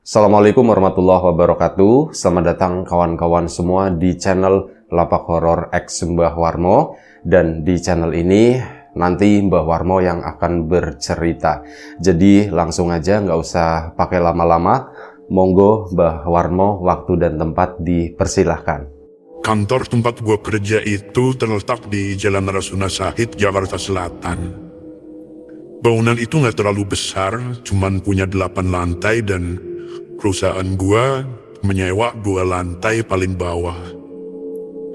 Assalamualaikum warahmatullahi wabarakatuh. Selamat datang kawan-kawan semua di channel Lapak Horor X Mbah Warmo. Dan di channel ini nanti Mbah Warmo yang akan bercerita. Jadi langsung aja, nggak usah pakai lama-lama. Monggo Mbah Warmo, waktu dan tempat dipersilahkan. Kantor tempat gue kerja itu terletak di Jalan Rasuna Said, Jakarta Selatan. Bangunan itu nggak terlalu besar, cuman punya 8 lantai dan perusahaan gue menyewa 2 lantai paling bawah.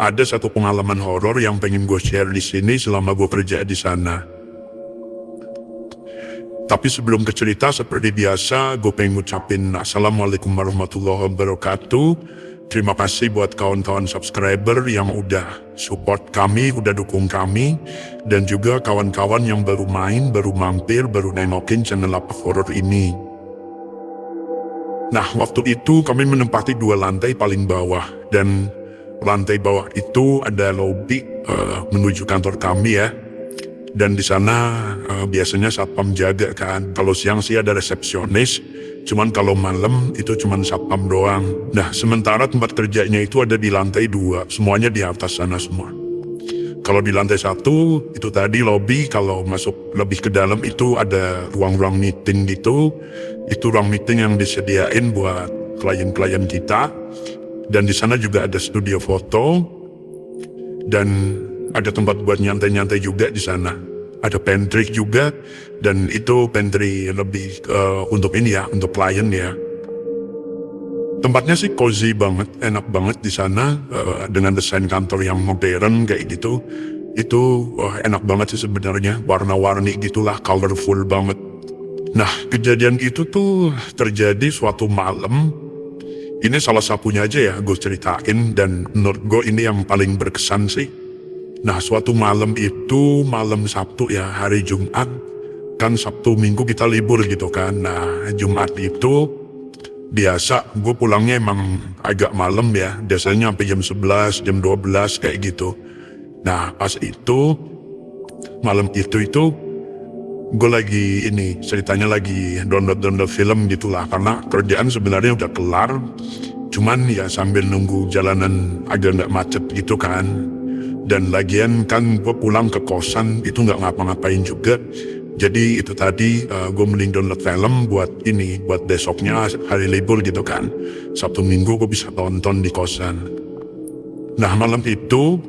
Ada satu pengalaman horor yang pengen gue share di sini selama gue kerja di sana. Tapi sebelum ke cerita, seperti biasa, gue pengen ngucapin Assalamualaikum warahmatullahi wabarakatuh. Terima kasih buat kawan-kawan subscriber yang udah support kami, udah dukung kami, dan juga kawan-kawan yang baru main, baru mampir, baru nengokin channel Lapak Horor ini. Nah, waktu itu kami menempati 2 lantai paling bawah, dan lantai bawah itu ada lobby menuju kantor kami ya. Dan di sana biasanya satpam jaga kan. Kalau siang sih ada resepsionis, cuman kalau malam itu cuman satpam doang. Nah, sementara tempat kerjanya itu ada di lantai 2, semuanya di atas sana semua. Kalau di lantai 1 itu tadi lobby, kalau masuk lebih ke dalam itu ada ruang-ruang meeting gitu. Itu ruang meeting yang disediain buat klien-klien kita. Dan di sana juga ada studio foto dan ada tempat buat nyantai-nyantai juga di sana. Ada pantry juga, dan itu pantry lebih untuk ini ya, untuk klien ya. Tempatnya sih cozy banget, enak banget di sana dengan desain kantor yang modern kayak gitu. Itu enak banget sih sebenarnya, warna-warni gitulah, colorful banget. Nah, kejadian itu tuh terjadi suatu malam. Ini salah satunya aja ya gue ceritain, dan menurut gue ini yang paling berkesan sih. Nah, suatu malam itu, malam Sabtu ya, hari Jumat. Kan Sabtu Minggu kita libur gitu kan. Nah, Jumat itu biasa gue pulangnya emang agak malam ya. Biasanya sampai jam 11, jam 12 kayak gitu. Nah, pas itu, malam itu gue lagi ini, ceritanya lagi download film gitulah. Karena kerjaan sebenarnya udah kelar. Cuman ya sambil nunggu jalanan agak gak macet gitu kan. Dan lagian kan gue pulang ke kosan itu nggak ngapa-ngapain juga. Jadi itu tadi gue mending download film buat ini, buat besoknya hari libur gitu kan. Sabtu Minggu gue bisa tonton di kosan. Nah, malam itu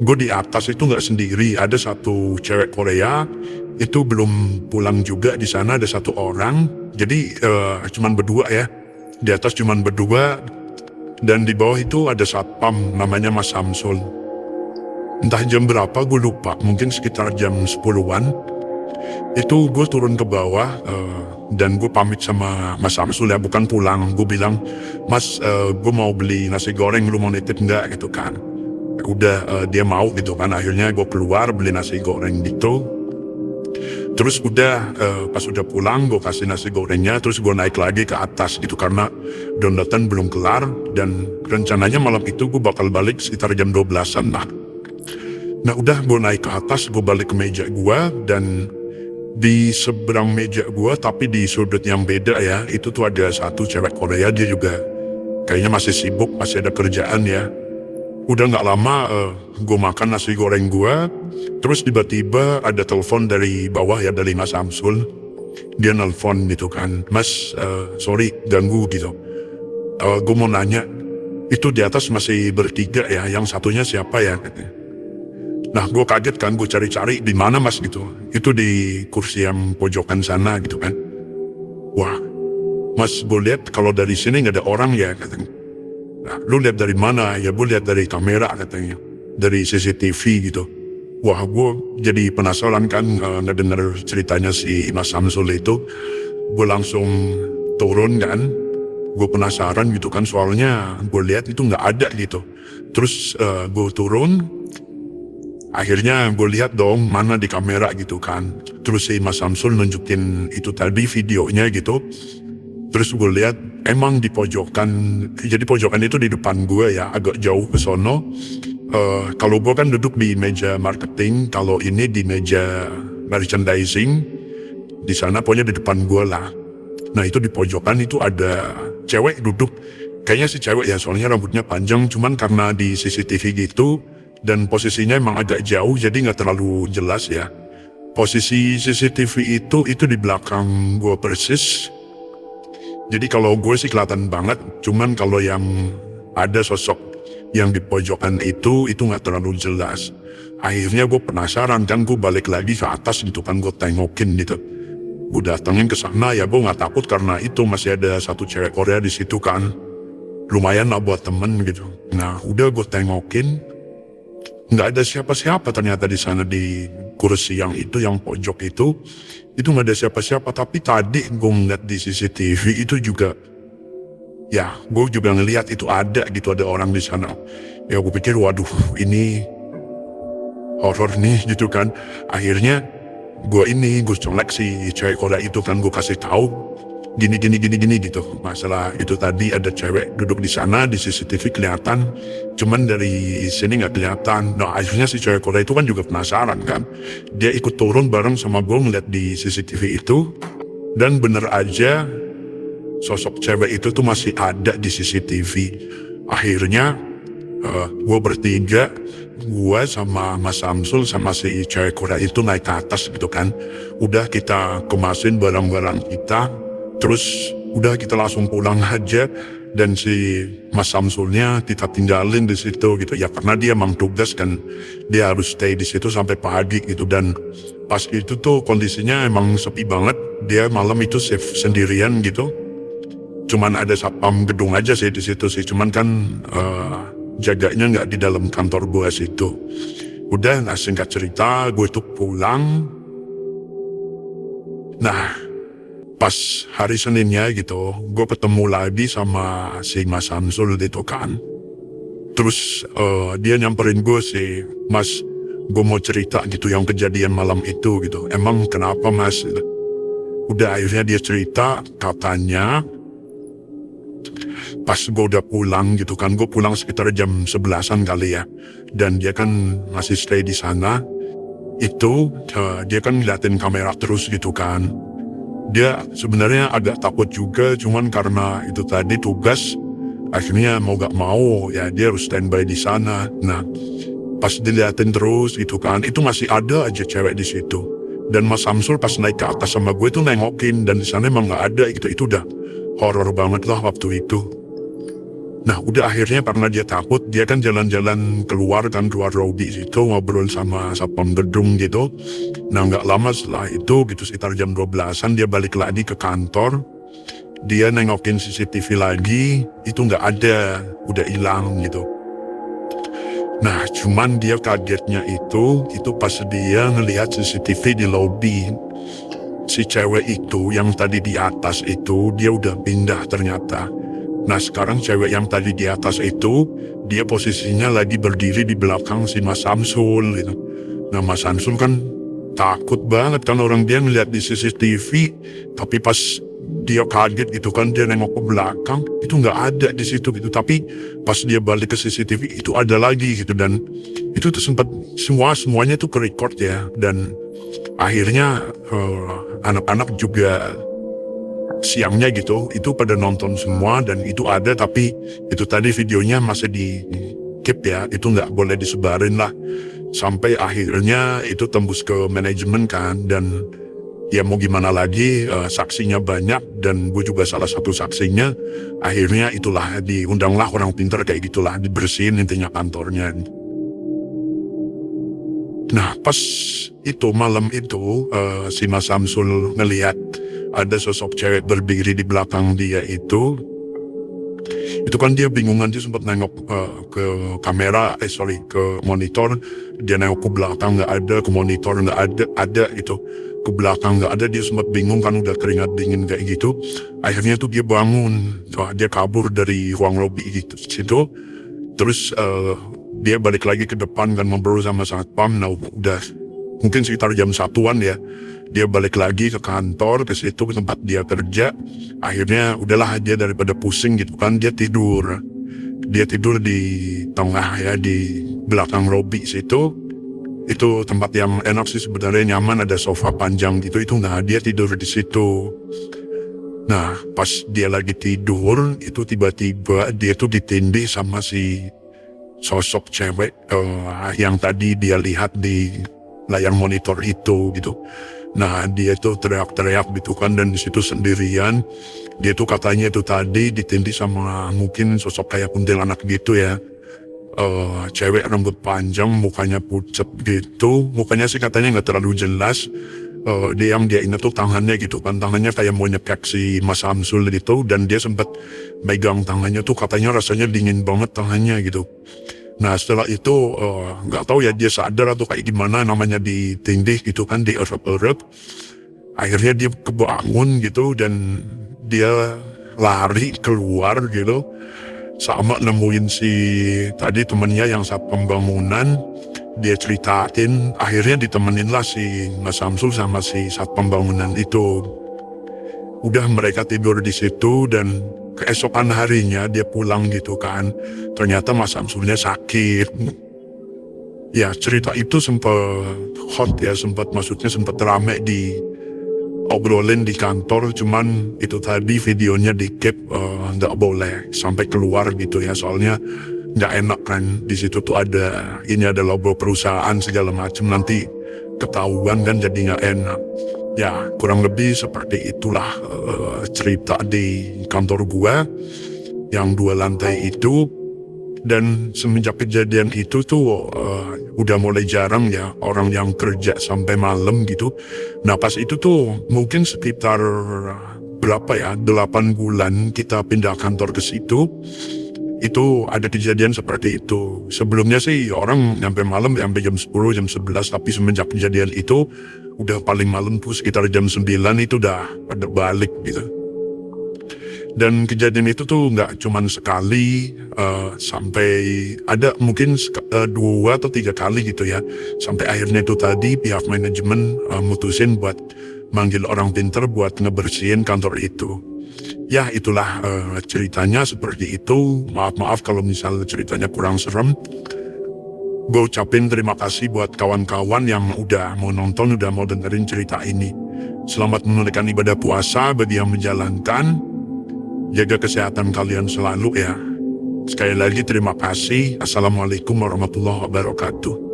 gue di atas itu nggak sendiri. Ada satu cewek Korea itu belum pulang juga, di sana ada 1 orang. Jadi cuman berdua ya. Di atas cuman berdua, dan di bawah itu ada satpam namanya Mas Samsul. Entah jam berapa gue lupa, mungkin sekitar jam 10-an. Itu gue turun ke bawah dan gue pamit sama Mas Samsul ya, bukan pulang. Gue bilang, Mas gue mau beli nasi goreng, lu mau nitip nggak gitu kan. Udah dia mau gitu kan, akhirnya gue keluar beli nasi goreng gitu. Terus udah pas udah pulang gue kasih nasi gorengnya, terus gue naik lagi ke atas gitu karena downloadan belum kelar. Dan rencananya malam itu gue bakal balik sekitar jam 12-an lah. Nah, udah gue naik ke atas, gue balik ke meja gue, dan di seberang meja gue tapi di sudut yang beda ya, itu tuh ada satu cewek Korea. Dia juga kayaknya masih sibuk, masih ada kerjaan ya. Udah gak lama gue makan nasi goreng gue, terus tiba-tiba ada telepon dari bawah ya, dari Mas Samsul. Dia nelfon gitu kan, Mas sorry ganggu gitu. Gue mau nanya, itu di atas masih bertiga ya, yang satunya siapa ya? Nah, gue kaget kan, gue cari-cari di mana Mas gitu. Itu di kursi yang pojokan sana gitu kan. Wah, Mas, gue lihat kalau dari sini nggak ada orang ya katanya. Nah, lu lihat dari mana? Ya gue lihat dari kamera katanya, dari CCTV gitu. Wah, gue jadi penasaran kan ngedenger ceritanya si Mas Samsul itu. Gue langsung turun kan. Gue penasaran gitu kan, soalnya gue lihat itu nggak ada gitu. Terus gue turun. Akhirnya gue lihat dong mana di kamera gitu kan. Terus si Mas Samsul nunjukin itu tadi videonya gitu. Terus gue lihat emang di pojokan, jadi pojokan itu di depan gue ya, agak jauh ke sono. Kalau gue kan duduk di meja marketing, kalau ini di meja merchandising. Di sana pokoknya di depan gue lah. Nah itu di pojokan itu ada cewek duduk. Kayaknya si cewek ya, soalnya rambutnya panjang, cuman karena di CCTV gitu dan posisinya emang agak jauh jadi nggak terlalu jelas ya. Posisi CCTV itu di belakang gue persis. Jadi kalau gue sih kelihatan banget, cuman kalau yang ada sosok yang di pojokan itu nggak terlalu jelas. Akhirnya gue penasaran kan, gue balik lagi ke atas gitu kan, gue tengokin gitu. Gue datengin ke sana ya, gue nggak takut karena itu masih ada satu cewek Korea di situ kan. Lumayan lah buat temen gitu. Nah udah gue tengokin, nggak ada siapa-siapa ternyata di sana di kursi yang itu, yang pojok itu nggak ada siapa-siapa. Tapi tadi gue ngeliat di CCTV itu juga, ya gue juga ngeliat itu ada gitu, ada orang di sana. Ya gue pikir waduh ini horor nih gitu kan. Akhirnya gue colek si cewek Korea itu kan, gue kasih tahu gini gitu. Masalah itu tadi ada cewek duduk di sana, di CCTV kelihatan, cuman dari sini nggak kelihatan. Nah akhirnya si cewek Korea itu kan juga penasaran kan, dia ikut turun bareng sama gue ngeliat di CCTV itu, dan bener aja sosok cewek itu tuh masih ada di CCTV. Akhirnya gue bertiga, gue sama Mas Samsul sama si cewek Korea itu naik ke atas gitu kan. Udah kita kemasin barang-barang kita, terus udah kita langsung pulang aja. Dan si Mas Samsulnya kita tinggalin di situ gitu ya, karena dia emang tugas kan, dia harus stay di situ sampai pagi gitu. Dan pas itu tuh kondisinya emang sepi banget, dia malam itu shift sendirian gitu. Cuman ada satpam gedung aja sih di situ sih, cuman kan jaganya nggak di dalam kantor gue situ. Udah, nah singkat cerita gue tuh pulang. Nah pas hari Seninnya gitu, gue ketemu lagi sama si Mas Samsul itu kan. Terus dia nyamperin gue sih, Mas, gue mau cerita gitu yang kejadian malam itu gitu. Emang kenapa Mas? Udah akhirnya dia cerita, katanya pas gue udah pulang gitu kan, gue pulang sekitar jam 11-an kali ya, dan dia kan masih stay di sana. Itu dia kan ngeliatin kamera terus gitu kan. Dia sebenarnya agak takut juga, cuman karena itu tadi tugas, akhirnya mau gak mau ya dia harus standby di sana. Nah pas diliatin terus itu kan, itu masih ada aja cewek di situ. Dan Mas Samsul pas naik ke atas sama gue tuh nengokin, dan di sana emang nggak ada gitu. Itu udah horor banget lah waktu itu. Nah udah akhirnya karena dia takut, dia kan jalan-jalan keluar lobby situ, ngobrol sama satpam gedung gitu. Nah nggak lama setelah itu gitu, sekitar jam 12-an dia balik lagi ke kantor. Dia nengokin CCTV lagi, itu nggak ada, udah hilang gitu. Nah cuman dia kagetnya itu pas dia ngelihat CCTV di lobby, si cewek itu yang tadi di atas itu dia udah pindah ternyata. Nah sekarang cewek yang tadi di atas itu, dia posisinya lagi berdiri di belakang si Mas Samsul gitu. Nah Mas Samsul kan takut banget kan, orang dia ngeliat di CCTV, tapi pas dia kaget gitu kan, dia nengok ke belakang, itu nggak ada di situ gitu. Tapi pas dia balik ke CCTV itu ada lagi gitu, dan itu tuh sempat semuanya tuh ke record ya. Dan akhirnya anak-anak juga siangnya gitu, itu pada nonton semua, dan itu ada. Tapi itu tadi videonya masih di keep ya, itu nggak boleh disebarin lah. Sampai akhirnya itu tembus ke manajemen kan, dan ya mau gimana lagi, saksinya banyak, dan gue juga salah satu saksinya. Akhirnya itulah diundanglah orang pintar kayak gitulah, dibersihin intinya kantornya. Nah pas itu malam itu si Mas Samsul ngelihat ada sosok cewek berdiri di belakang dia itu kan dia bingungan, dia sempat nengok ke kamera, ke monitor. Dia nengok ke belakang nggak ada, ke monitor nggak ada itu, ke belakang nggak ada. Dia sempat bingung kan, udah keringat dingin kayak gitu. Akhirnya tuh dia bangun, dia kabur dari ruang lobby gitu situ. Terus dia balik lagi ke depan kan, ngobrol sama satpam. Nah udah mungkin sekitar jam 1-an ya, dia balik lagi ke kantor, ke situ, ke tempat dia kerja. Akhirnya udahlah, dia daripada pusing gitu kan, dia tidur di tengah ya, di belakang lobby situ. Itu tempat yang enak sih sebenarnya, nyaman, ada sofa panjang gitu. Itu nggak, dia tidur di situ. Nah, pas dia lagi tidur, itu tiba-tiba dia tuh ditindih sama si sosok cewek yang tadi dia lihat di layar monitor itu gitu. Nah, dia tuh teriak-teriak gitu kan, dan di situ sendirian. Dia tuh katanya itu tadi ditindih sama mungkin sosok kayak kuntilanak gitu ya. Cewek rambut panjang, mukanya pucat gitu. Mukanya sih katanya nggak terlalu jelas. Dia ingat tuh tangannya gitu kan, tangannya kayak mau nyekek si Mas Samsul gitu, dan dia sempat megang tangannya tuh katanya rasanya dingin banget tangannya gitu. Nah setelah itu nggak tahu ya dia sadar atau kayak gimana, namanya ditindih gitu kan, dierep-erep. Akhirnya dia kebangun gitu dan dia lari keluar gitu, sama nemuin si tadi temennya yang saat pembangunan. Dia ceritain, akhirnya ditemenin lah si Mas Samsul sama si saat pembangunan itu. Udah mereka tidur di situ, dan keesokan harinya dia pulang gitu kan. Ternyata Mas Samsulnya sakit. Ya cerita itu sempat hot ya, sempat rame di obrolin di kantor, cuman itu tadi videonya di keep, nggak boleh sampai keluar gitu ya, soalnya nggak enak kan. Di situ tuh ada logo perusahaan segala macam, nanti ketahuan kan, jadi nggak enak. Ya kurang lebih seperti itulah cerita di kantor gua yang 2 lantai itu. Dan semenjak kejadian itu tuh udah mulai jarang ya orang yang kerja sampai malam gitu. Nah pas itu tuh mungkin sekitar berapa ya, 8 bulan kita pindah kantor ke situ. Itu ada kejadian seperti itu. Sebelumnya sih orang sampai malam sampai jam 10, jam 11, tapi semenjak kejadian itu udah paling malam tuh sekitar jam 9 itu udah pada balik gitu. Dan kejadian itu tuh nggak cuman sekali, sampai ada mungkin 2 atau 3 kali gitu ya. Sampai akhirnya itu tadi pihak manajemen mutusin buat manggil orang pinter buat ngebersihin kantor itu. Ya itulah ceritanya seperti itu. Maaf kalau misalnya ceritanya kurang serem. Gue ucapin terima kasih buat kawan-kawan yang udah mau nonton, udah mau dengerin cerita ini. Selamat menunaikan ibadah puasa bagi yang menjalankan. Jaga kesehatan kalian selalu ya. Sekali lagi terima kasih. Assalamualaikum warahmatullahi wabarakatuh.